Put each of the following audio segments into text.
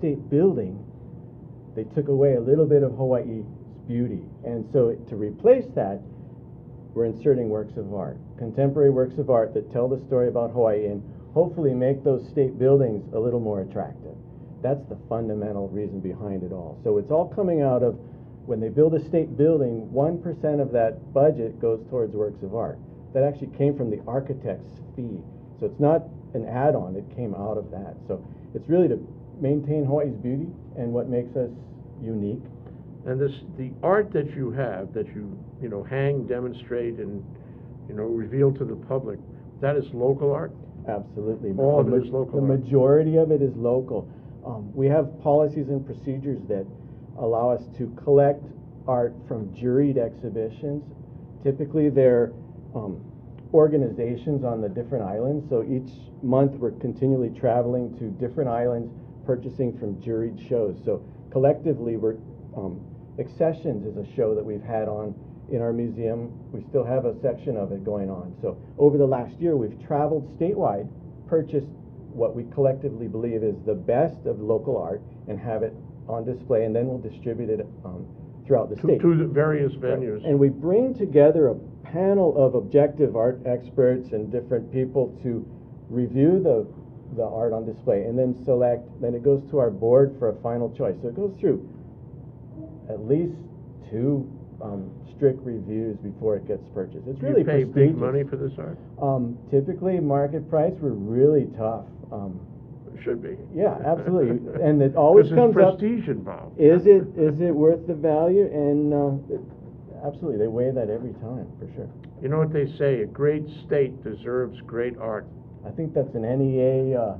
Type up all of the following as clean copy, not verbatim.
state building, they took away a little bit of Hawaii's beauty. And so to replace that, we're inserting works of art, contemporary works of art that tell the story about Hawaii and hopefully make those state buildings a little more attractive. That's the fundamental reason behind it all. So it's all coming out of, when they build a state building, 1% of that budget goes towards works of art. That actually came from the architect's fee. So it's not an add-on, it came out of that. So it's really to maintain Hawaii's beauty and what makes us unique. And the art that you have, that you hang, demonstrate, and reveal to the public, that is local art? Absolutely. All of it is local art. The art. majority of it is local. We have policies and procedures that allow us to collect art from juried exhibitions. Typically they're organizations on the different islands, so each month we're continually traveling to different islands purchasing from juried shows. So collectively we're Accessions is a show that we've had on in our museum. We still have a section of it going on. So over the last year we've traveled statewide, purchased what we collectively believe is the best of local art and have it on display, and then we'll distribute it throughout the state. To the various venues. Right. And we bring together a panel of objective art experts and different people to review the art on display and then select, then it goes to our board for a final choice. So it goes through at least 2 strict reviews before it gets purchased. It's really prestigious. You pay big money for this art? Typically market price, we're really tough. It should be. Yeah, absolutely. And it always comes up. There's prestige involved. Is it worth the value? And absolutely, they weigh that every time, for sure. You know what they say, a great state deserves great art. I think that's an NEA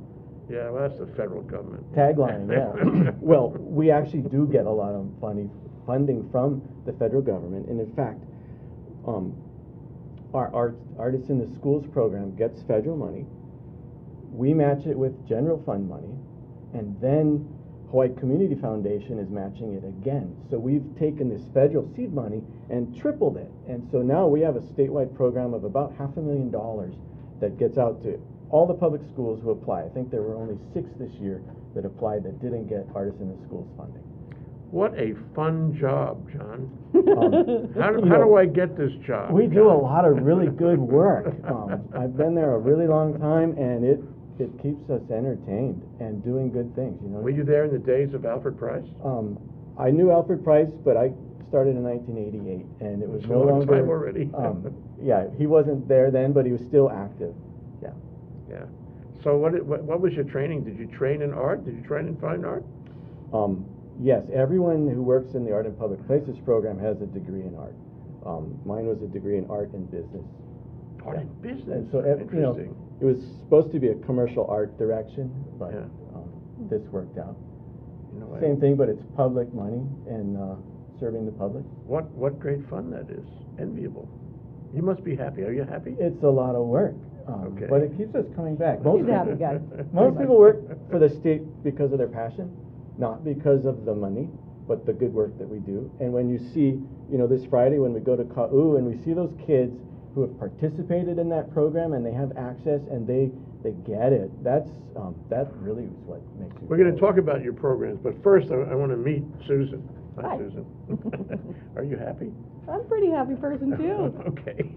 yeah, well, that's the federal government. Tagline, yeah. Well, we actually do get a lot of funding from the federal government, and in fact, our Artists in the Schools program gets federal money. We match it with general fund money, and then Hawaii Community Foundation is matching it again. So we've taken this federal seed money and tripled it, and so now we have a statewide program of about $500,000 that gets out to all the public schools who apply. I think there were only 6 this year that applied that didn't get Artists in the Schools funding. What a fun job, John. How do I get this job? We do a lot of really good work. I've been there a really long time, and it keeps us entertained and doing good things. Were you there in the days of Alfred Price? I knew Alfred Price, but I started in 1988, and it was no longer. Time already. Yeah, he wasn't there then, but he was still active. Yeah. Yeah. So what was your training? Did you train in art? Did you train in fine art? Yes, everyone who works in the Art in Public Places program has a degree in art. Mine was a degree in art and business. Art and business. And so interesting. It was supposed to be a commercial art direction, but yeah. This worked out. Same thing, but it's public money and serving the public. What great fun that is. Enviable. You must be happy. Are you happy? It's a lot of work. Okay. But it keeps us coming back. He's a happy guy. Most people work for the state because of their passion, not because of the money, but the good work that we do. And when you see, this Friday when we go to Ka'u and we see those kids who have participated in that program and they have access and they get it, that really is what makes it. We're going to talk about your programs, but first I want to meet Susan. Hi. Susan. Are you happy? I'm a pretty happy person, too. Okay.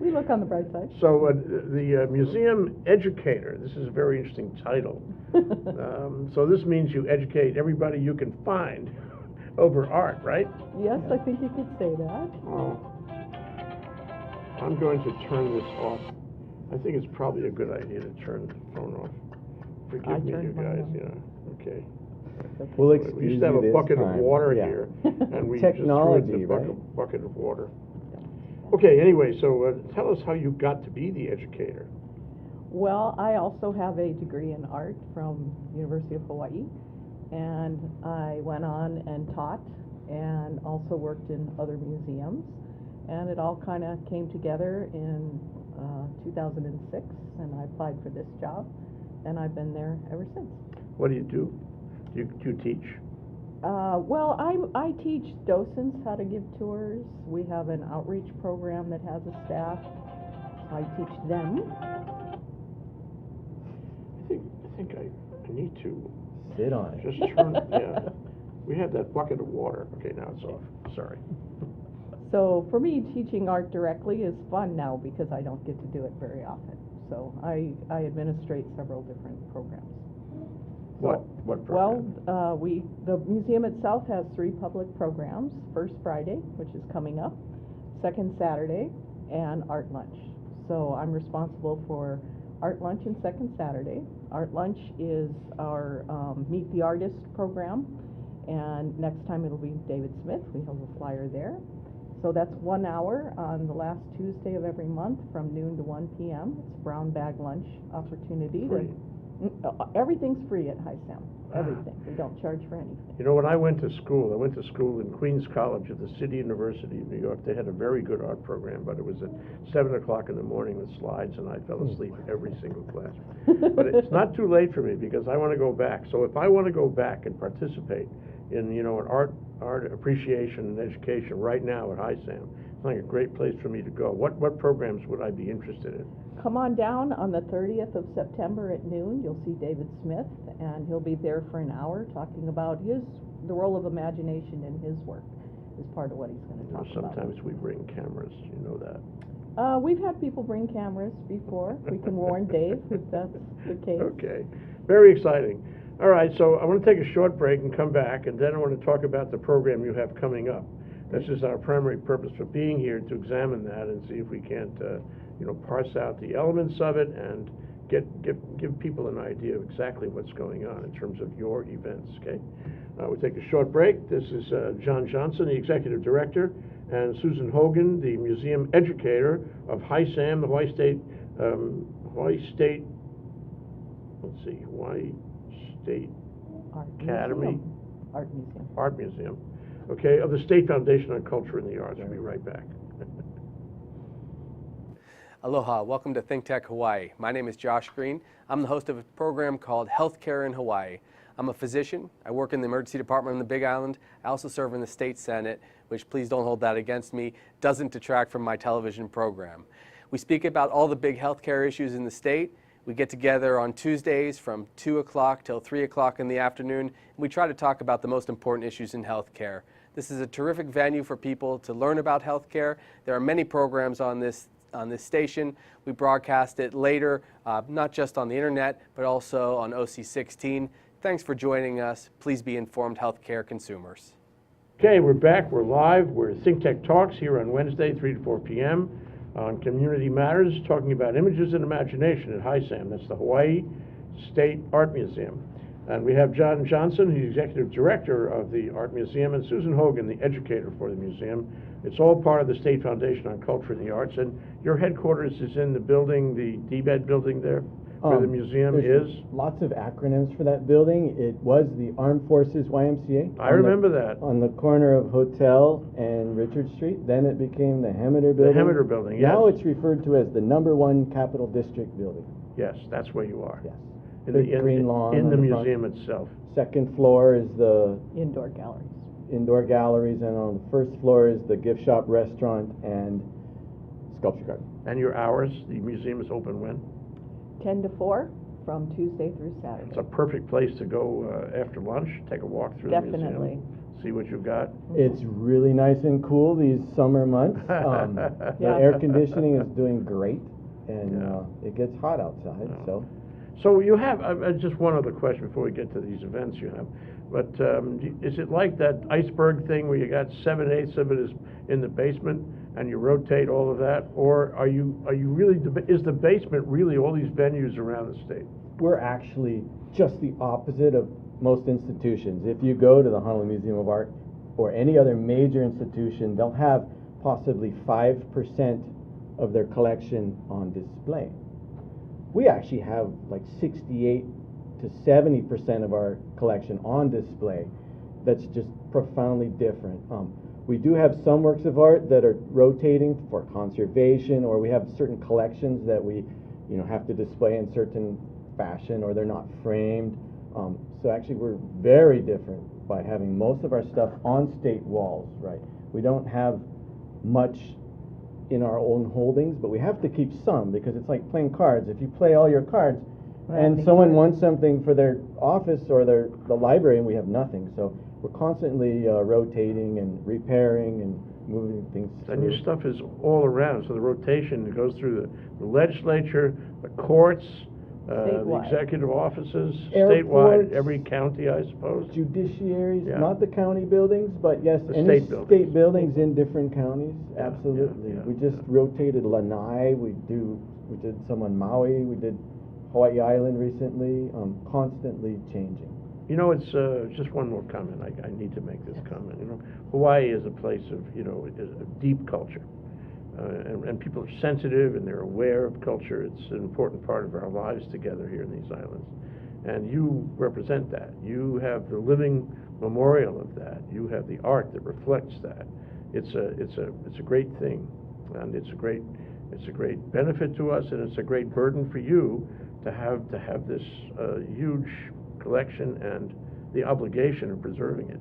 We look on the bright side. So the Museum Educator, this is a very interesting title. So this means you educate everybody you can find over art, right? Yes, I think you could say that. Oh. I'm going to turn this off. I think it's probably a good idea to turn the phone off. Forgive me, you guys. Yeah. Okay. We'll We used to have a bucket of water here, and we Technology, just threw the right? bucket of water. Okay, anyway, so tell us how you got to be the educator. Well, I also have a degree in art from University of Hawaii, and I went on and taught and also worked in other museums, and it all kind of came together in 2006, and I applied for this job, and I've been there ever since. What do you do? Do you teach? Well, I teach docents how to give tours. We have an outreach program that has a staff. I teach them. I think I need to sit on it. Just turn, yeah. We had that bucket of water. Okay, now it's off. Sorry. So for me, teaching art directly is fun now because I don't get to do it very often. So I administrate several different programs. What program? Well, the museum itself has 3 public programs: First Friday, which is coming up, Second Saturday, and Art Lunch. So I'm responsible for Art Lunch and Second Saturday. Art Lunch is our Meet the Artist program, and next time it'll be David Smith. We have a flyer there. So that's 1 hour on the last Tuesday of every month from noon to 1 p.m. It's a brown bag lunch opportunity. Free. Everything's free at HiSAM. Everything. We don't charge for anything. You know, when I went to school in Queens College at the City University of New York. They had a very good art program, but it was at 7 o'clock in the morning with slides, and I fell asleep every single class. But it's not too late for me because I want to go back. So if I want to go back and participate in, an art appreciation and education right now at HiSAM, it's like a great place for me to go. What programs would I be interested in? Come on down on the 30th of September at noon. You'll see David Smith, and he'll be there for an hour talking about the role of imagination in his work is part of what he's going to talk about. Sometimes we bring cameras, you know that. We've had people bring cameras before. We can warn Dave if that's the case. Okay, very exciting. All right, so I want to take a short break and come back, and then I want to talk about the program you have coming up. This is our primary purpose for being here, to examine that and see if we can't parse out the elements of it and give people an idea of exactly what's going on in terms of your events, okay? We'll take a short break. This is John Johnson, the Executive Director, and Susan Hogan, the Museum Educator of HiSAM, the Hawaii State, Academy. Art Museum. Okay, of the State Foundation on Culture and the Arts. We'll be right back. Aloha, welcome to ThinkTech Hawaii. My name is Josh Green. I'm the host of a program called Healthcare in Hawaii. I'm a physician. I work in the emergency department on the Big Island. I also serve in the state senate, which, please don't hold that against me, doesn't detract from my television program. We speak about all the big healthcare issues in the state. We get together on Tuesdays from 2 o'clock till 3 o'clock in the afternoon, and we try to talk about the most important issues in healthcare. This is a terrific venue for people to learn about healthcare. There are many programs on this station. We broadcast it later, not just on the internet, but also on OC16. Thanks for joining us. Please be informed healthcare consumers. Okay, we're back. We're live. We're ThinkTech Talks here on Wednesday, 3 to 4 p.m. on Community Matters, talking about images and imagination at HiSAM. That's the Hawaii State Art Museum. And we have John Johnson, who's Executive Director of the Art Museum, and Susan Hogan, the Educator for the museum. It's all part of the State Foundation on Culture and the Arts. And your headquarters is in the building, the DBED building there, where the museum is? Lots of acronyms for that building. It was the Armed Forces YMCA. I remember that. On the corner of Hotel and Richard Street. Then it became the Hemmeter building. The Hemmeter building, yes. Now it's referred to as the #1 Capital District building. Yes, that's where you are. Yes. In Big green lawn in the on museum front. itself. Second floor is the Indoor galleries. indoor galleries, and on the first floor is the gift shop, restaurant, and sculpture garden. And your hours, the museum is open when? 10 to 4 from Tuesday through Saturday. It's a perfect place to go after lunch, take a walk through the museum. Definitely. See what you've got. It's really nice and cool these summer months. The air conditioning is doing great, and it gets hot outside. So you have, just one other question before we get to these events you have, but is it like that iceberg thing where you got 7/8 of it is in the basement and you rotate all of that, or are you really, is the basement really all these venues around the state? We're actually just the opposite of most institutions. If you go to the Honolulu Museum of Art or any other major institution, they'll have possibly 5% of their collection on display. We actually have like 68 to 70% of our collection on display. That's just profoundly different. We do have some works of art that are rotating for conservation, or we have certain collections that we have to display in certain fashion, or they're not framed. So actually we're very different by having most of our stuff on state walls, right? We don't have much in our own holdings, but we have to keep some, because it's like playing cards. If you play all your cards, And makes someone sense. wants something for their office or the library, and we have nothing. So we're constantly rotating and repairing and moving things And your through. stuff is all around, so the rotation goes through the legislature, the courts, the Statewide. executive offices, Airports. statewide, every county, I suppose. Judiciaries, Yeah. not the county buildings, but yes, The any state buildings. state buildings in different counties, Yeah, absolutely. yeah, We just yeah. rotated Lanai, we did some on Maui, we did Hawaii Island recently, constantly changing. You know, it's just one more comment. I need to make this comment. You know, Hawaii is a place of, a deep culture. And people are sensitive and they're aware of culture. It's an important part of our lives together here in these islands. And you represent that. You have the living memorial of that. You have the art that reflects that. It's a great thing, and it's a great benefit to us, and it's a great burden for you to have this huge collection and the obligation of preserving it.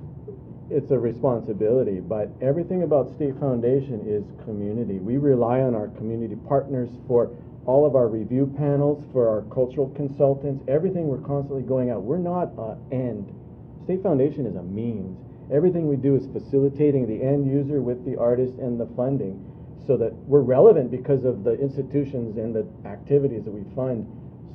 It's a responsibility, but everything about State Foundation is community. We rely on our community partners for all of our review panels, for our cultural consultants, everything. We're constantly going out. We're not an end. State Foundation is a means. Everything we do is facilitating the end user with the artist and the funding, so that we're relevant because of the institutions and the activities that we fund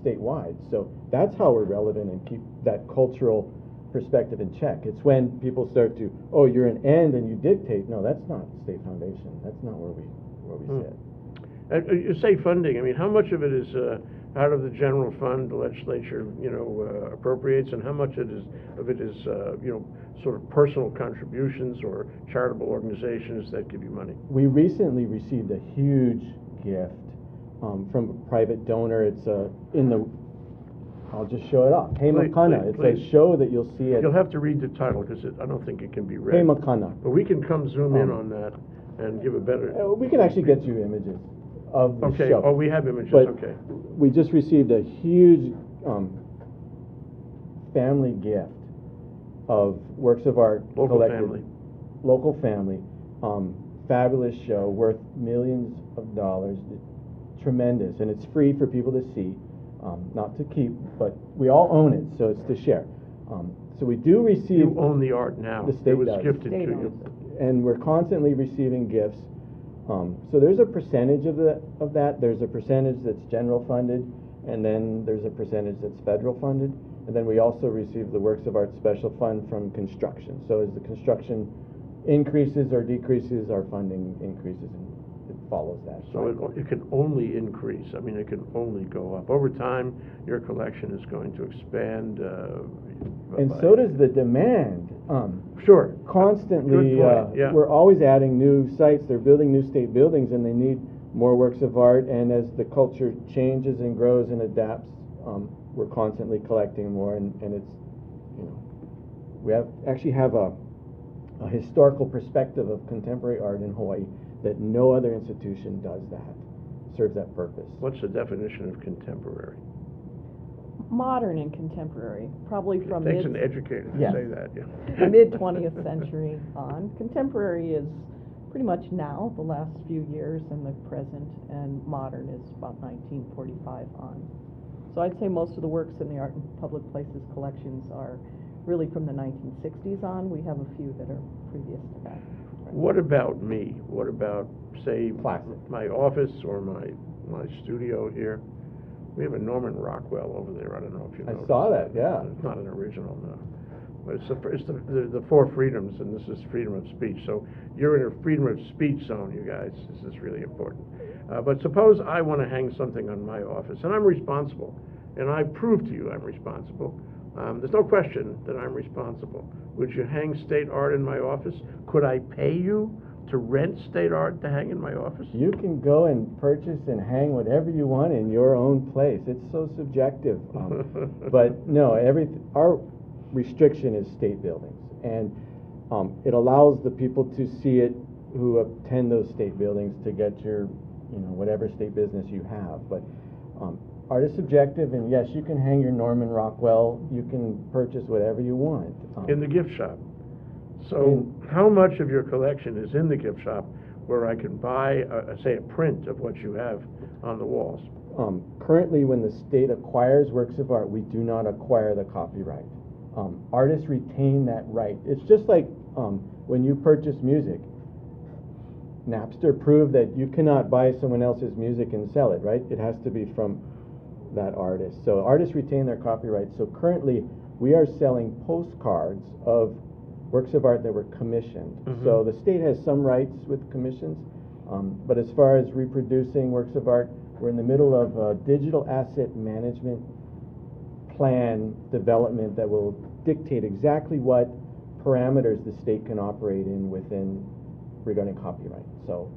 statewide. So that's how we're relevant and keep that cultural perspective in check. It's when people start to, oh, you're an end and you dictate. No, that's not State Foundation. That's not where we sit. You say funding. I mean, how much of it is out of the general fund the legislature, appropriates, and how much of it is sort of personal contributions or charitable organizations that give you money? We recently received a huge gift from a private donor. It's I'll just show it off. Hey Makana. It's a show that you'll see at. You'll have to read the title because I don't think it can be read. Hey Makana. But we can come zoom in on that and give a better. We can actually get you images of the Okay. show. Oh, we have images. But Okay. we just received a huge family gift of works of art Local collected. family. Local family. Fabulous show, worth millions of dollars. Tremendous, and it's free for people to see. Not to keep, but we all own it, so it's to share. So we do receive. You own the art now. The state It was does. gifted State to owns you. it. And we're constantly receiving gifts. So there's a percentage of that. There's a percentage that's general funded, and then there's a percentage that's federal funded. And then we also receive the Works of Art Special Fund from construction. So as the construction increases or decreases, our funding increases, and it follows that. So it can only increase. I mean, it can only go up. Over time, your collection is going to expand. And so does the demand. Sure. Constantly, Good point, yeah. we're always adding new sites. They're building new state buildings, and they need more works of art. And as the culture changes and grows and adapts, we're constantly collecting more. And it's, we actually have a historical perspective of contemporary art in Hawaii that no other institution does that, serves that purpose. What's the definition of contemporary? Modern and contemporary, probably from It takes an educator to Yeah. say that, yeah. the mid-20th century on. Contemporary is pretty much now, the last few years, and the present, and modern is about 1945 on. So I'd say most of the works in the Art and Public Places collections are really from the 1960s on. We have a few that are previous to that. What about me? What about, say, Classic. my office or my studio here? We have a Norman Rockwell over there. I don't know if you I noticed. saw that, yeah. It's not an original, no. But it's the four freedoms, and this is freedom of speech. So you're in a freedom of speech zone, you guys. This is really important. But suppose I want to hang something on my office, and I'm responsible, and I prove to you I'm responsible. There's no question that I'm responsible. Would you hang state art in my office? Could I pay you to rent state art to hang in my office? You can go and purchase and hang whatever you want in your own place. It's so subjective. But no, our restriction is state buildings. And it allows the people to see it who attend those state buildings to get your, whatever state business you have. But art is subjective, and yes, you can hang your Norman Rockwell. You can purchase whatever you want. In the gift shop. So how much of your collection is in the gift shop where I can buy, say, a print of what you have on the walls? Currently, when the state acquires works of art, we do not acquire the copyright. Artists retain that right. It's just like when you purchase music. Napster proved that you cannot buy someone else's music and sell it, right? It has to be from that artist. So artists retain their copyright. So currently, we are selling postcards of works of art that were commissioned. So the state has some rights with commissions, but as far as reproducing works of art, we're in the middle of a digital asset management plan development that will dictate exactly what parameters the state can operate in within regarding copyright. So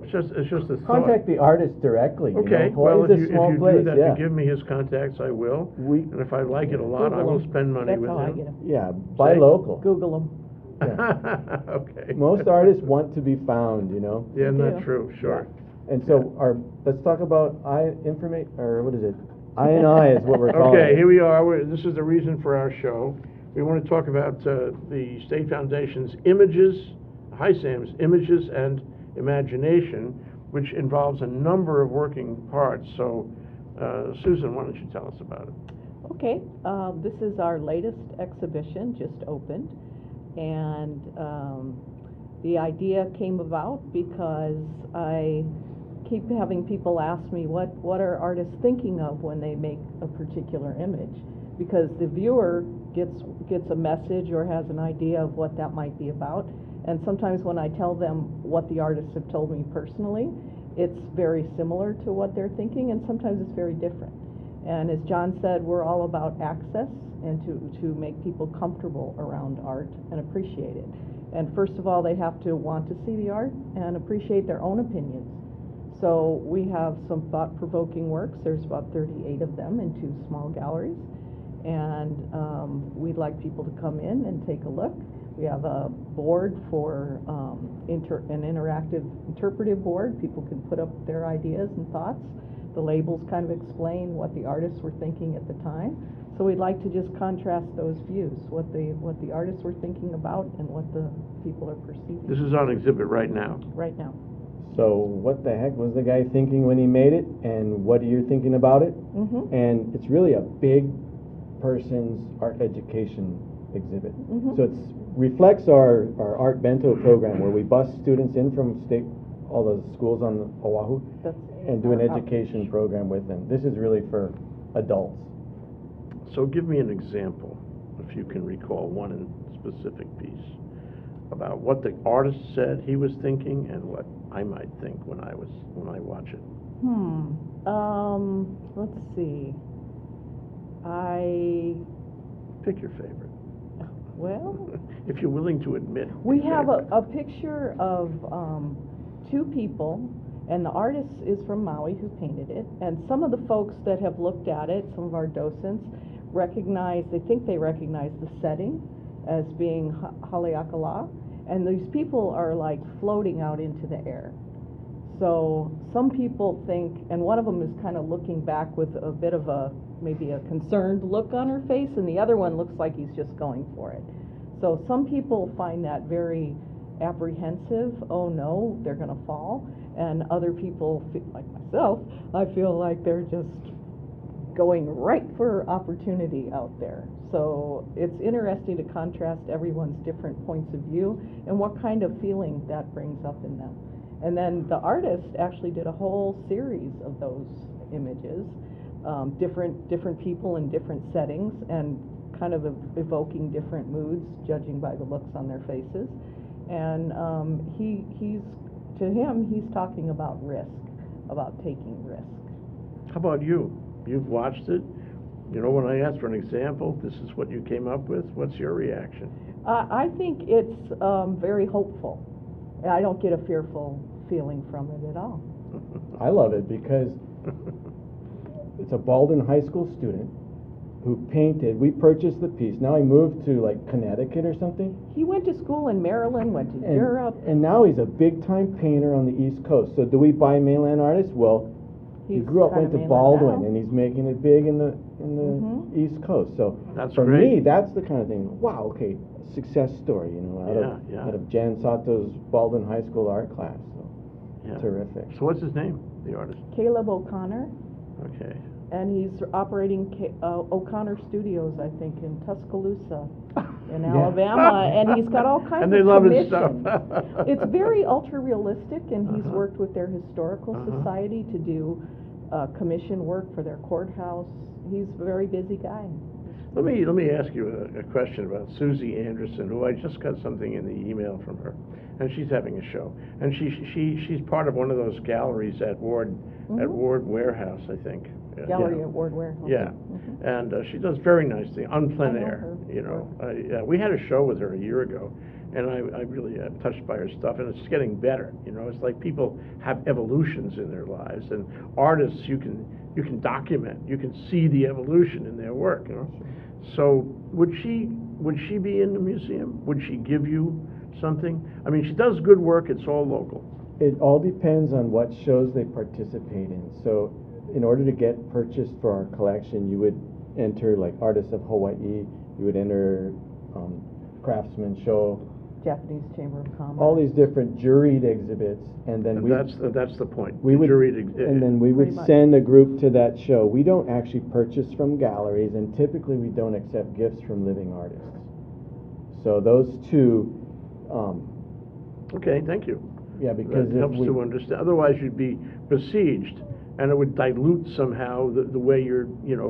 It's just a thought. contact the artist directly. Okay, you know? well, Hawaii's if a small you place, do that, yeah. you give me his contacts, I will. And if I like it a lot, I Google will 'em. spend money That's with how I him. get 'em. Yeah, buy Say? local. Google them. Okay. Most artists want to be found, you know? Yeah, isn't that do. true? Sure. And so let's talk about or what is it? I is what we're calling Okay, it. here we are. This is the reason for our show. We want to talk about the State Foundation's images, HiSAM's Images and Imagination, which involves a number of working parts. So, Susan, why don't you tell us about it? Okay, this is our latest exhibition, just opened, and the idea came about because I keep having people ask me what are artists thinking of when they make a particular image, because the viewer gets a message or has an idea of what that might be about, and sometimes when I tell them what the artists have told me personally, it's very similar to what they're thinking, and sometimes it's very different. And as John said, we're all about access and to make people comfortable around art and appreciate it. And first of all, they have to want to see the art and appreciate their own opinions. So we have some thought-provoking works. There's about 38 of them in 2 small galleries. And we'd like people to come in and take a look. We have a board for an interactive interpretive board. People can put up their ideas and thoughts. The labels kind of explain what the artists were thinking at the time. So we'd like to just contrast those views, what the artists were thinking about and what the people are perceiving This is on exhibit right now. right now. So what the heck was the guy thinking when he made it, and what are you thinking about it? Mm-hmm. And it's really a big person's art education exhibit. Mhm. So it reflects our Art Bento program, where we bus students in from all the schools on Oahu That's and do an our education outreach. program with them. This is really for adults. So give me an example, if you can recall one specific piece, about what the artist said he was thinking and what I might think when I watch it. Let's see. Pick your favorite. Well, If you're willing to admit. we your have favorite. a picture of 2 people, and the artist is from Maui who painted it, and some of the folks that have looked at it, some of our docents, they think they recognize the setting as being Haleakala, and these people are like floating out into the air. So some people think, and one of them is kind of looking back with a bit of maybe a concerned look on her face, and the other one looks like he's just going for it. So some people find that very apprehensive, oh no, they're gonna fall, and other people, like myself, I feel like they're just going right for opportunity out there. So it's interesting to contrast everyone's different points of view and what kind of feeling that brings up in them. And then the artist actually did a whole series of those images, different people in different settings, and kind of evoking different moods, judging by the looks on their faces. And to him, he's talking about risk, about taking risk. How about you? You've watched it. You know, when I asked for an example, this is what you came up with. What's your reaction? I think it's very hopeful. I don't get a fearful feeling from it at all. I love it because it's a Baldwin High School student who painted. We purchased the piece. Now he moved to like Connecticut or something. He went to school in Maryland, went to Europe. And now he's a big-time painter on the East Coast. So do we buy mainland artists? Well, he He's grew up, kind went of to mainland Baldwin, now. and he's making it big in the Mhm. East Coast. So That's for great. me, that's the kind of thing. Wow, okay, success story, you know, out of Jan Sato's Baldwin High School art class. So Yeah. terrific. So what's his name, the artist? Caleb O'Connor, Okay. And he's operating O'Connor Studios, I think, in Tuscaloosa, in Yeah. Alabama, and he's got all kinds And they of love his commissions. stuff. It's very ultra-realistic, and he's Uh-huh. worked with their historical society to do commission work for their courthouse. He's a very busy guy. Let me ask you a question about Susie Anderson, who I just got something in the email from her, and she's having a show, and she's part of one of those galleries at Ward Warehouse, I think. Gallery Yeah. at Ward Warehouse. Yeah, and she does very nice things on plein I know air. her. You know, yeah, we had a show with her a year ago, and I really touched by her stuff, and it's getting better. You know, it's like people have evolutions in their lives, and artists you can document, you can see the evolution in their work. You know, so would she be in the museum? Would she give you something? I mean, she does good work. It's all local. It all depends on what shows they participate in. So in order to get purchased for our collection, you would enter like Artists of Hawaii, you would enter Craftsman Show, Japanese Chamber of Commerce. all these different juried exhibits, and then And that's the point. we the would, jury and then we would Pretty much. send a group to that show. We don't actually purchase from galleries, and typically we don't accept gifts from living artists. So those two, Okay, thank you. yeah, because That if helps we, to understand. Otherwise, you'd be besieged, and it would dilute somehow the way you're,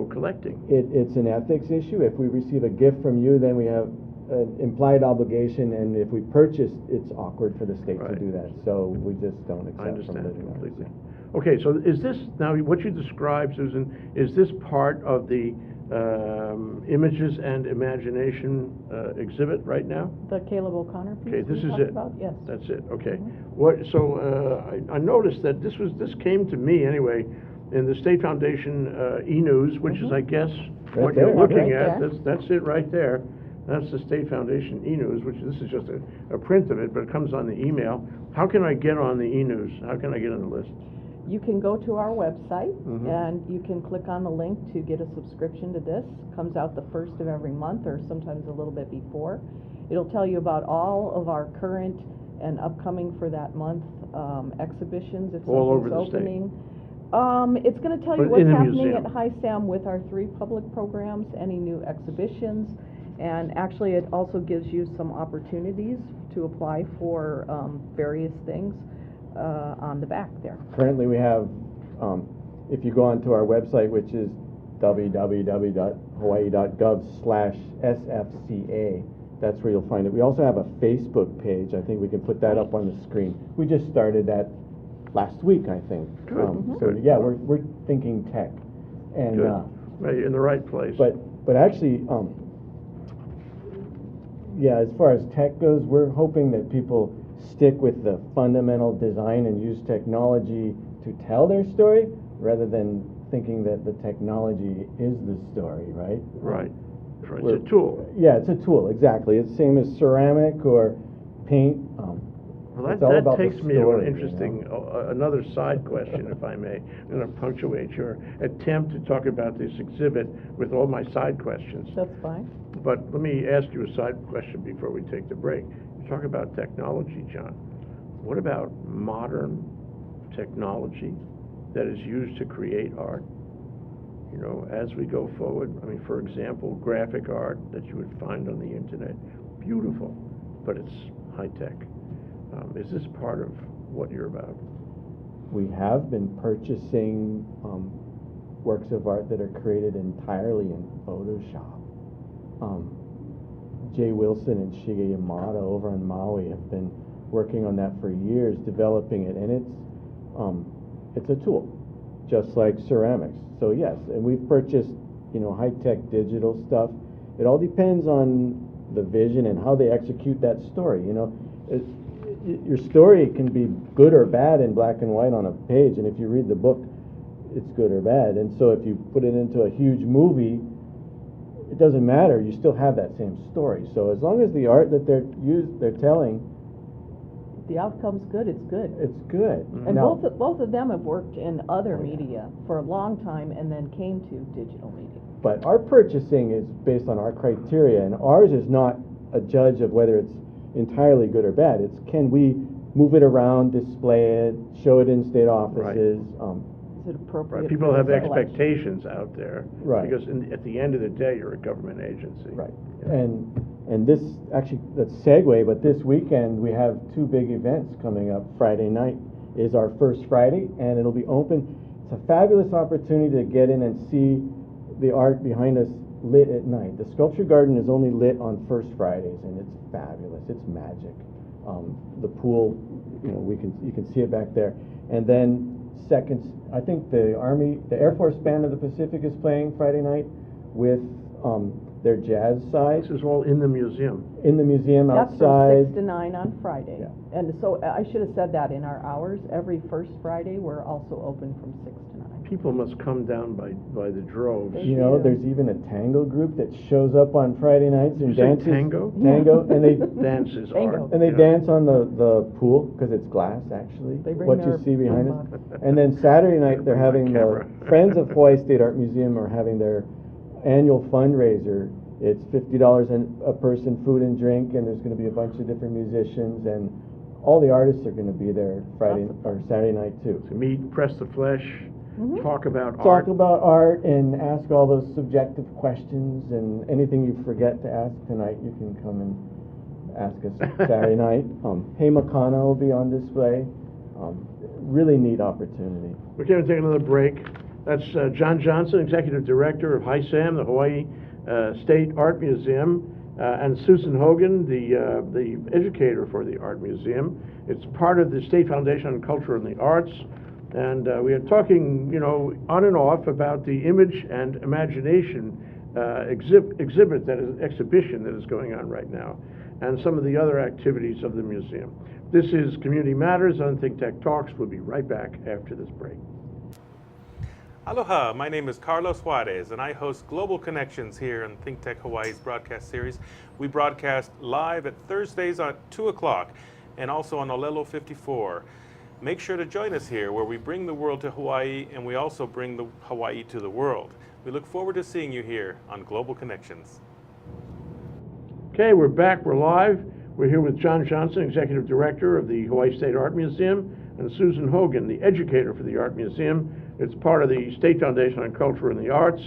collecting. it's an ethics issue. If we receive a gift from you, then we have an implied obligation, and if we purchase, it's awkward for the state to Right. do that. So we just don't I accept from understand living artists. completely. Okay, so is this, now what you described, Susan, is this part of the Images and Imagination exhibit right now? The Caleb O'Connor piece Okay, this we is talked it. about? Yes. That's it, okay. I noticed that this came to me anyway, in the State Foundation e-news, which is, I guess, Right what you're there. looking Right at. there. That's it right there. That's the State Foundation e-news, which this is just a print of it, but it comes on the email. How can I get on the e-news? How can I get on the list? You can go to our website, Mhm. and you can click on the link to get a subscription to this. Comes out the first of every month, or sometimes a little bit before. It'll tell you about all of our current and upcoming for that month exhibitions, if All over something's the state. opening. It's gonna tell you But what's in a happening museum. at HiSAM with our 3 public programs, any new exhibitions, and actually it also gives you some opportunities to apply for various things on the back there. Currently, we have, if you go onto our website, which is www.hawaii.gov/SFCA, that's where you'll find it. We also have a Facebook page. I think we can put that up on the screen. We just started that last week, I think. Good. So Good. yeah, we're thinking tech, and Good. Right, you're in the right place. but actually, yeah, as far as tech goes, we're hoping that people stick with the fundamental design and use technology to tell their story, rather than thinking that the technology is the story, right? Right. It's We're- a tool. Yeah, it's a tool, exactly. It's the same as ceramic or paint. Well, It's all that about the takes me to story, an you interesting, know? another side question, if I may. I'm going to punctuate your attempt to talk about this exhibit with all my side questions. That's fine. But let me ask you a side question before we take the break. You talk about technology, John. What about modern technology that is used to create art? You know, as we go forward, I mean, for example, graphic art that you would find on the internet, beautiful, but it's high-tech. Is this part of what you're about? We have been purchasing works of art that are created entirely in Photoshop. Jay Wilson and Shige Yamada over on Maui have been working on that for years, developing it, and it's a tool, just like ceramics. So yes, and we've purchased, high-tech digital stuff. It all depends on the vision and how they execute that story. Your story can be good or bad in black and white on a page, and if you read the book, it's good or bad. And so if you put it into a huge movie, it doesn't matter, you still have that same story. So as long as the art that they're telling, If the outcome's good, it's good. it's good. And Now, both of them have worked in other Oh, yeah. media for a long time and then came to digital media. but our purchasing is based on our criteria, and ours is not a judge of whether it's entirely good or bad. It's can we move it around, display it, show it in state offices. is it appropriate? Right, people for have this election? expectations out there. Right. Because at the end of the day, you're a government agency. Right. Yeah. And this, actually, let's segue, but this weekend, we have two big events coming up. Friday night is our first Friday, and it'll be open. It's a fabulous opportunity to get in and see the art behind us lit at night. The Sculpture Garden is only lit on first Fridays, and it's fabulous. It's magic. The pool, you can see it back there. And then second, I think the Air Force Band of the Pacific is playing Friday night with their jazz side This is all in the museum. in the museum That's outside. from 6 to 9 on Friday. Yeah. And so I should have said that in our hours. Every first Friday, we're also open from 6 to 9. People must come down by the droves. They You know, do. there's even a tango group that shows up on Friday nights and You say dances. tango? Tango, and they Dance is Tango. art. and they yeah. dance on the pool because it's glass actually. They bring what you their see behind us. boombox. And then Saturday night they're Bring my having the camera. Friends of Hawaii State Art Museum are having their annual fundraiser. It's $50 a person, food and drink, and there's going to be a bunch of different musicians, and all the artists are going to be there Friday Lots of or Saturday night too. To meet, press the flesh, Mhm. talk about art. Talk about art and ask all those subjective questions, and anything you forget to ask tonight, you can come and ask us Saturday night. Hey Makana will be on display. Really neat opportunity. We're going to take another break. That's John Johnson, Executive Director of HiSAM, the Hawaii State Art Museum, and Susan Hogan, the educator for the Art Museum. It's part of the State Foundation on Culture and the Arts. And we are talking, on and off about the Image and Imagination exhibition that is going on right now, and some of the other activities of the museum. This is Community Matters on ThinkTech Talks. We'll be right back after this break. Aloha, my name is Carlos Juarez, and I host Global Connections here on ThinkTech Hawaii's broadcast series. We broadcast live at Thursdays at 2 o'clock and also on Olelo 54. Make sure to join us here where we bring the world to Hawaii and we also bring the Hawaii to the world. We look forward to seeing you here on Global Connections. Okay, we're back. We're live. We're here with John Johnson, Executive Director of the Hawaii State Art Museum, and Susan Hogan, the educator for the Art Museum. It's part of the State Foundation on Culture and the Arts,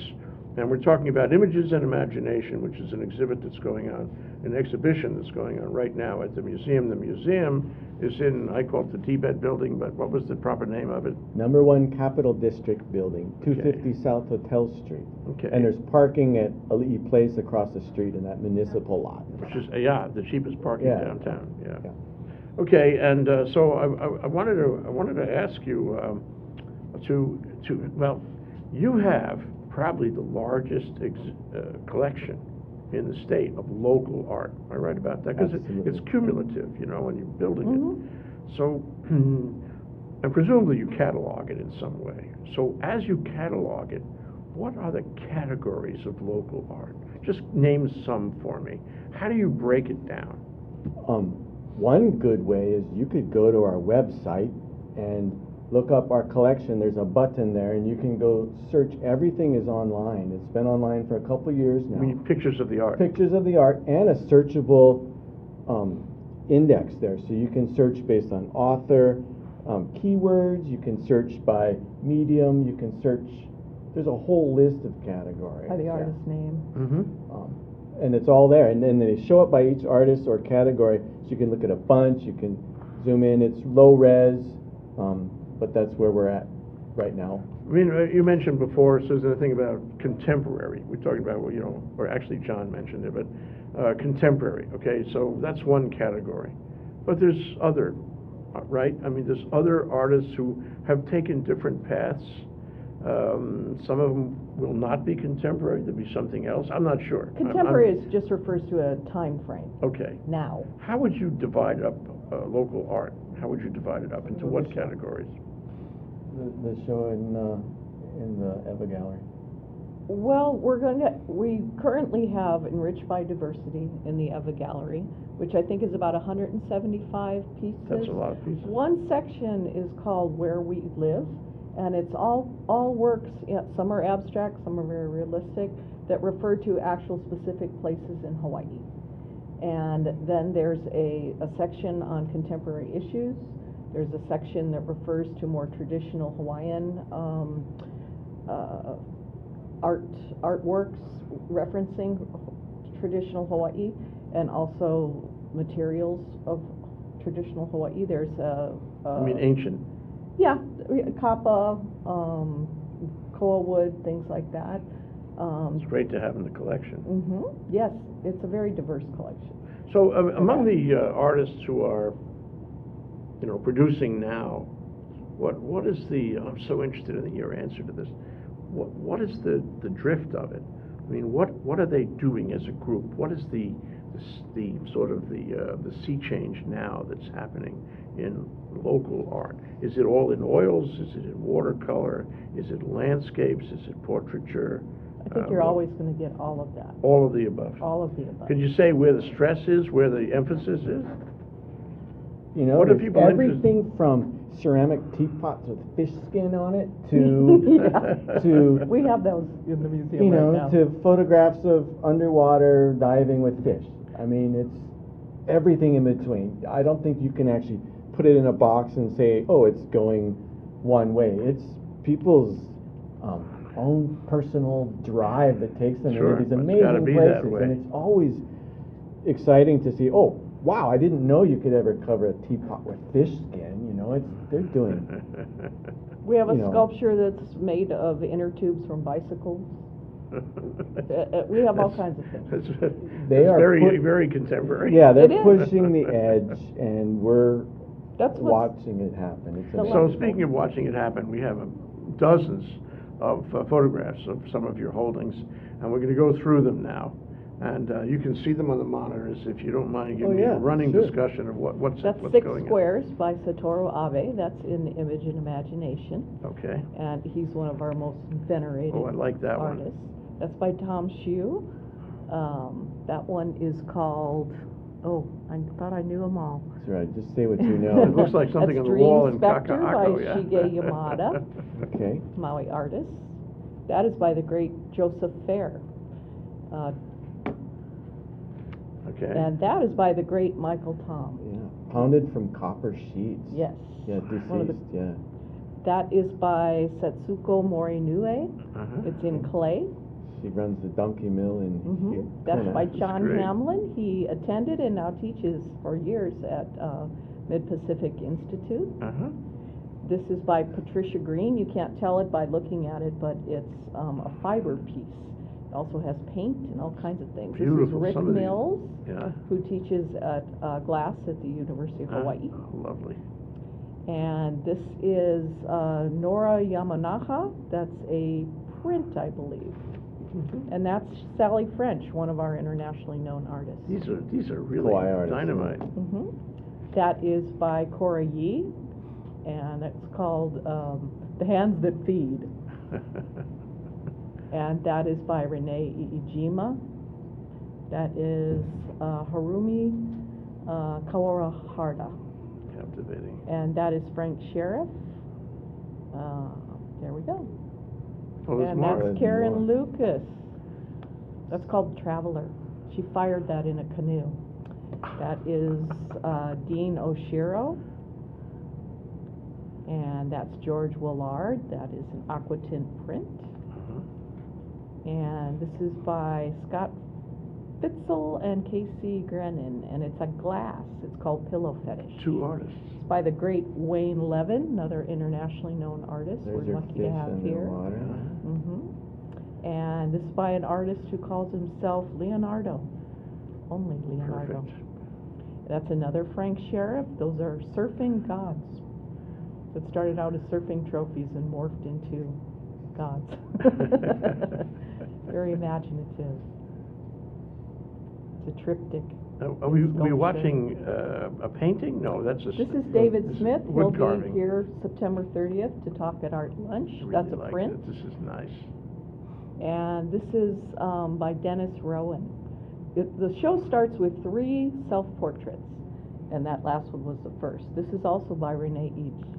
and we're talking about Images and Imagination, which is an exhibit that's going on, an exhibition that's going on right now at the museum. The museum is in, I call it the Tibet Building, but what was the proper name of it? Number 1 Capitol District Building, 250 South Hotel Street. Okay. And there's parking at Ali'i Place across the street in that municipal lot. Which is, the cheapest parking Yeah. downtown, yeah. Yeah. Okay, and so I wanted to ask you well, you have probably the largest collection in the state of local art. Am I right about that? Because Absolutely. it's cumulative, when you're building Mhm. it. So, and presumably you catalog it in some way. So as you catalog it, what are the categories of local art? Just name some for me. How do you break it down? One good way is you could go to our website and look up our collection. There's a button there, and you can go search. Everything is online. It's been online for a couple years now. I mean, pictures of the art. Pictures of the art and a searchable index there. So you can search based on author, keywords. You can search by medium. You can search. There's a whole list of categories. By the Yeah. artist's name. Mm-hmm. And it's all there. And then they show up by each artist or category. So you can look at a bunch. You can zoom in. It's low res. But that's where we're at right now. I mean, you mentioned before, Susan, the thing about contemporary. We're talking about, or actually John mentioned it, but contemporary, okay? So that's one category. But there's other, right? I mean, there's other artists who have taken different paths. Some of them will not be contemporary. There'll be something else. I'm not sure. Contemporary just refers to a time frame, Okay. now. How would you divide up local art? How would you divide it up? Into what categories? The show in the Eva Gallery. Well, we currently have Enriched by Diversity in the Eva Gallery, which I think is about 175 pieces. That's a lot of pieces. One section is called Where We Live, and it's all works, some are abstract, some are very realistic, that refer to actual specific places in Hawaii. And then there's a section on contemporary issues. There's a section that refers to more traditional Hawaiian artworks referencing traditional Hawaii, and also materials of traditional Hawaii. There's I mean ancient. yeah, kapa, koa wood, things like that. It's great to have in the collection. Yes, it's a very diverse collection. So among the artists who are, you know, producing now, what is the, I'm so interested in your answer to this, what is the drift of it? I mean, what are they doing as a group? What is the sort of the sea change now that's happening in local art? Is it all in oils? Is it in watercolor? Is it landscapes? Is it portraiture? I think you're always going to get all of that. All of the above. All of the above. Could you say where the stress is, where the emphasis is? You know, What are there's people everything from ceramic teapots with fish skin on it to Yeah. to We have those in the museum you know, right now. to photographs of underwater diving with fish. I mean, it's everything in between. I don't think you can actually put it in a box and say, oh, it's going one way. It's people's own personal drive that takes them Sure, into these it's gotta amazing be that places. way. And it's always exciting to see, oh, wow, I didn't know you could ever cover a teapot with fish skin. You know, they're doing. We have a you know. sculpture that's made of inner tubes from bicycles. We have all kinds of things. They are very contemporary. Yeah, they're It is. pushing the edge, and we're That's what's watching it happen. It's So amazing. So speaking of watching it happen, we have dozens of photographs of some of your holdings, and we're going to go through them now. And you can see them on the monitors if you don't mind giving me a yeah, running sure. discussion of what's That's going Six on. Squares by Satoru Abe. That's in Image and Imagination. Okay. And he's one of our most venerated Oh, I like that one. artists. That's by Tom Hsu. That one is called, oh, I thought I knew them all. That's right. Just say what you know. It looks like something That's on the wall in Dream Spectre Kaka'ako, by yeah. Shige Yamada, Okay. Maui artist. That is by the great Joseph Fair. Okay. And that is by the great Michael Tom. Yeah. Pounded from copper sheets. Yes. Yeah, One of the- deceased. Yeah. That is by Setsuko Morinue. Uh-huh. It's in clay. She runs the donkey mill in That's Kona. by That's John great. Hamlin. He attended and now teaches for years at Mid-Pacific Institute. Uh-huh. This is by Patricia Green. You can't tell it by looking at it, but it's a fiber piece. It also has paint and all kinds of things. This is Beautiful. Rick Some of these- Mills, Yeah. who teaches at glass at the University of Hawaii. Oh, lovely. And this is Nora Yamanaka. That's a print, I believe. And that's Sally French, one of our internationally known artists. These are really Hawaii artists, dynamite. That is by Cora Yee, and it's called The Hands That Feed. And that is by Renee Iijima. That is Harumi Kawarahara. Captivating. And that is Frank Sheriff. There we go. Oh, there's And more. that's Karen Lucas. That's called Traveler. She fired that in a canoe. That is Dean Oshiro. And that's George Willard. That is an aquatint print. And this is by Scott Fitzel and Casey Grennan. And it's a glass. It's called Pillow Fetish. Two artists. It's by the great Wayne Levin, another internationally known artist There's we're your lucky fish to have here. underwater. And this is by an artist who calls himself Leonardo. Only Leonardo. Perfect. That's another Frank Sheriff. Those are surfing gods. That started out as surfing trophies and morphed into gods. Very imaginative. It's a triptych. Are we sculpture. watching a painting? No, that's a... This is David this is Smith. wood He'll be carving. here September 30th to talk at Art Lunch. I really That's a like print. it. This is nice. And this is by Dennis Rowan. The show starts with 3 self-portraits, and that last one was the first. This is also by Renee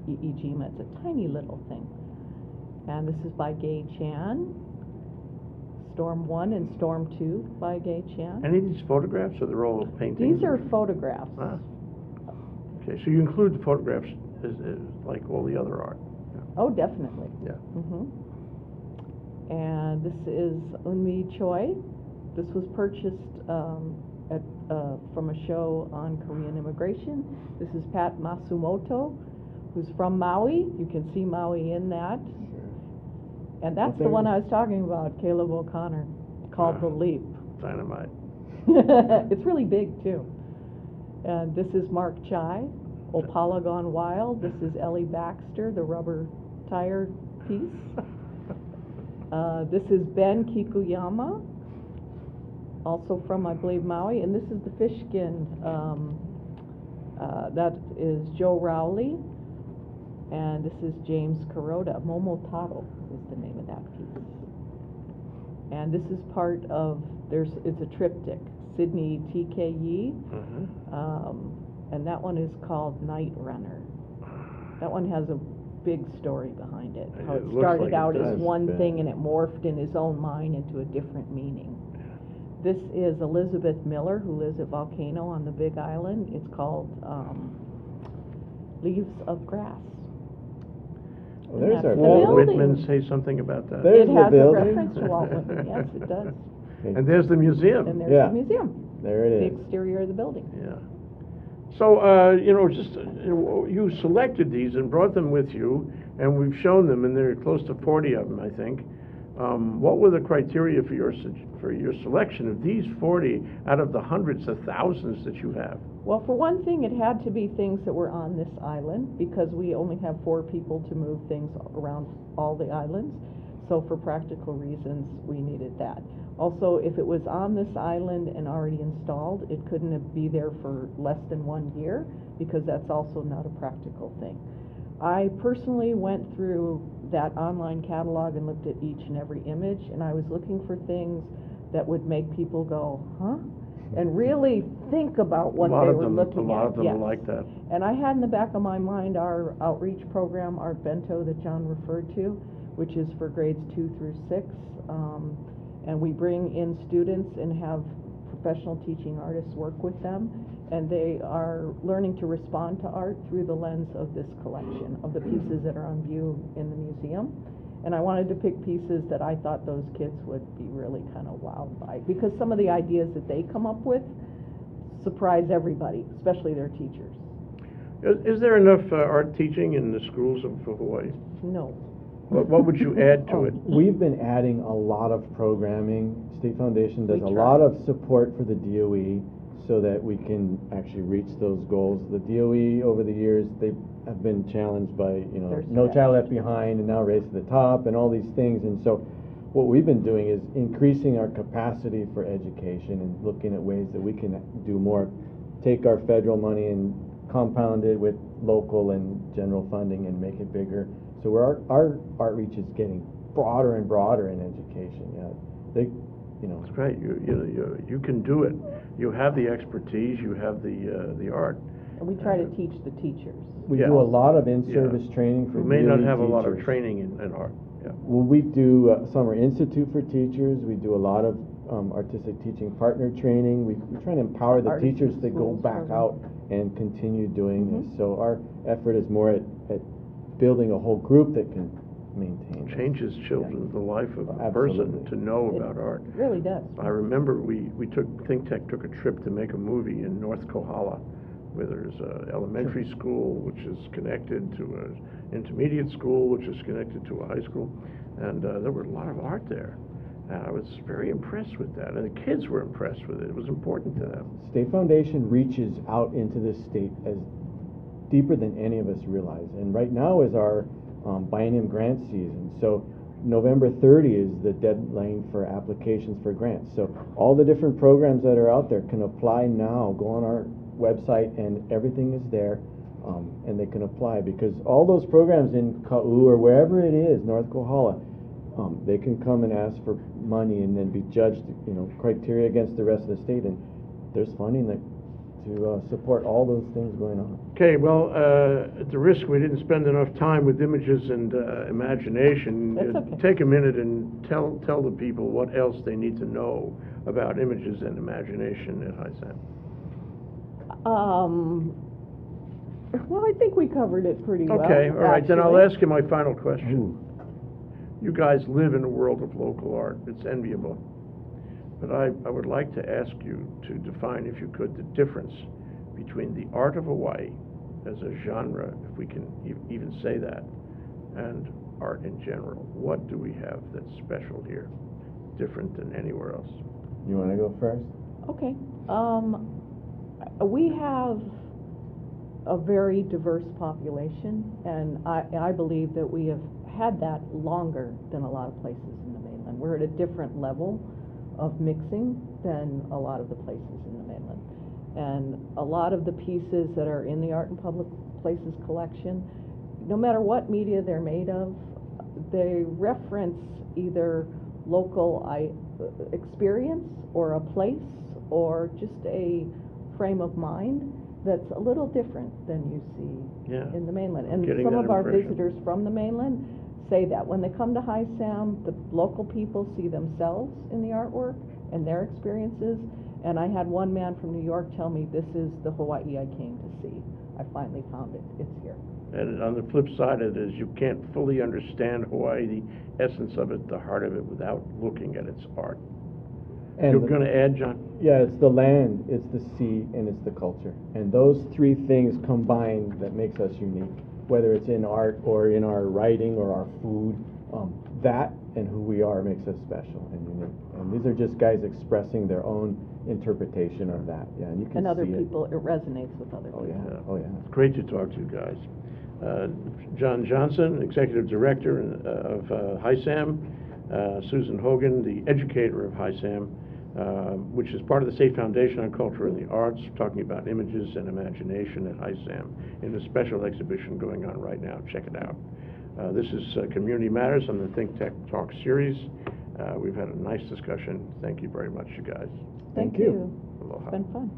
Iijima. It's a tiny little thing. And this is by Gay Chan. Storm 1 and Storm 2 by Gay Chan. Any of these photographs, or they're all paintings? These are photographs. Ah. Okay, so you include the photographs is like all the other art. Oh, definitely. Yeah. And this is Eunmi Choi. This was purchased from a show on Korean immigration. This is Pat Masumoto, who's from Maui. You can see Maui in that. And that's the one I was talking about, Caleb O'Connor, called The Leap. Dynamite. It's really big, too. And this is Mark Chai, Opala Gone Wild. This is Ellie Baxter, the rubber tire piece. This is Ben Kikuyama, also from, I believe, Maui. And this is the fish skin. That is Joe Rowley. And this is James Kuroda. Momotaro is the name of that piece. And this is part of, it's a triptych. Sydney TKE. And that one is called Night Runner. That one has a big story behind it. How it started out as one thing and it morphed in his own mind into a different meaning. This is Elizabeth Miller, who lives at Volcano on the Big Island. It's called Leaves of Grass. Well, there's our Walt building. Whitman say something about that. There's It the has a building. reference to Walt Whitman. Yes, it does. And there's the museum. And there's Yeah. the museum. There it The is. exterior of the building. Yeah. So, you selected these and brought them with you, and we've shown them, and there are close to 40 of them, I think. What were the criteria for your selection of these 40 out of the hundreds of thousands that you have? Well, for one thing, it had to be things that were on this island, because we only have 4 people to move things around all the islands. So for practical reasons, we needed that. Also, if it was on this island and already installed, it couldn't be there for less than 1 year, because that's also not a practical thing. I personally went through that online catalog and looked at each and every image, and I was looking for things that would make people go, huh? And really think about what they were looking at. A lot of them are like that. And I had in the back of my mind our outreach program, Art Bento, that John referred to, which is for grades 2 through 6. And we bring in students and have professional teaching artists work with them. And they are learning to respond to art through the lens of this collection of the pieces that are on view in the museum. And I wanted to pick pieces that I thought those kids would be really kind of wowed by, because some of the ideas that they come up with surprise everybody, especially their teachers. Is there enough art teaching in the schools of Hawaii? No. What would you add to it? We've been adding a lot of programming. State Foundation does We a try. lot of support for the DOE so that we can actually reach those goals. The DOE over the years, they have been challenged by, They're No Child Left stretched. Behind and now Race to the Top and all these things. And so what we've been doing is increasing our capacity for education and looking at ways that we can do more, take our federal money and compound it with local and general funding and make it bigger. So our outreach is getting broader and broader in education. That's great. You can do it. You have the expertise. You have the art. And we try to teach the teachers. We Yeah. do a lot of in-service training for You may not DOE have a lot of teachers. training in art. Yeah. Well, we do Summer Institute for teachers. We do a lot of artistic teaching partner training. We try to empower the Artist in teachers to go Schools back program. out and continue doing Mhm. this. So our effort is more at building a whole group that can maintain this. Changes children, the life of a Absolutely. person to know It about art. really does. I remember ThinkTech took a trip to make a movie in North Kohala, where there's an elementary school which is connected to an intermediate school which is connected to a high school, and there were a lot of art there. And I was very impressed with that, and the kids were impressed with it. It was important to them. State Foundation reaches out into this state as deeper than any of us realize. And right now is our biennium grant season. So November 30 is the deadline for applications for grants. So all the different programs that are out there can apply now. Go on our website and everything is there, and they can apply, because all those programs in Ka'u or wherever it is, North Kohala, they can come and ask for money and then be judged, criteria against the rest of the state, and there's funding that to support all those things going on. Okay, well, at the risk we didn't spend enough time with images and imagination, That's okay. take a minute and tell the people what else they need to know about images and imagination at HiSAM. Well, I think we covered it pretty well. Okay, all right, then I'll actually. ask you my final question. Ooh. You guys live in a world of local art. It's enviable. But I would like to ask you to define, if you could, the difference between the art of Hawaii as a genre, if we can even say that, and art in general. What do we have that's special here, different than anywhere else? You want to go first? Okay. We have a very diverse population, and I believe that we have had that longer than a lot of places in the mainland. We're at a different level of mixing than a lot of the places in the mainland. And a lot of the pieces that are in the Art and Public Places collection, no matter what media they're made of, they reference either local experience or a place or just a frame of mind that's a little different than you see in the mainland. And Getting some that of our impression. visitors from the mainland say that when they come to HiSAM, the local people see themselves in the artwork and their experiences. And I had one man from New York tell me, this is the Hawaii I came to see. I finally found it. It's here. And on the flip side of it is you can't fully understand Hawaii, the essence of it, the heart of it, without looking at its art. And You're going to add, John? Yeah, it's the land, it's the sea, and it's the culture. And those three things combined that makes us unique, whether it's in art or in our writing or our food. That and who we are makes us special and unique. And these are just guys expressing their own interpretation of that. Yeah, and you can And other see people, it resonates with other Oh people. yeah, oh yeah. It's great to talk to you guys. John Johnson, Executive Director of HiSAM, Susan Hogan, the Educator of HiSAM, which is part of the State Foundation on Culture and the Arts, talking about images and imagination at HiSAM in a special exhibition going on right now. Check it out. This is Community Matters on the ThinkTech Talk series. We've had a nice discussion. Thank you very much, you guys. Thank you. you. Aloha. It's been fun.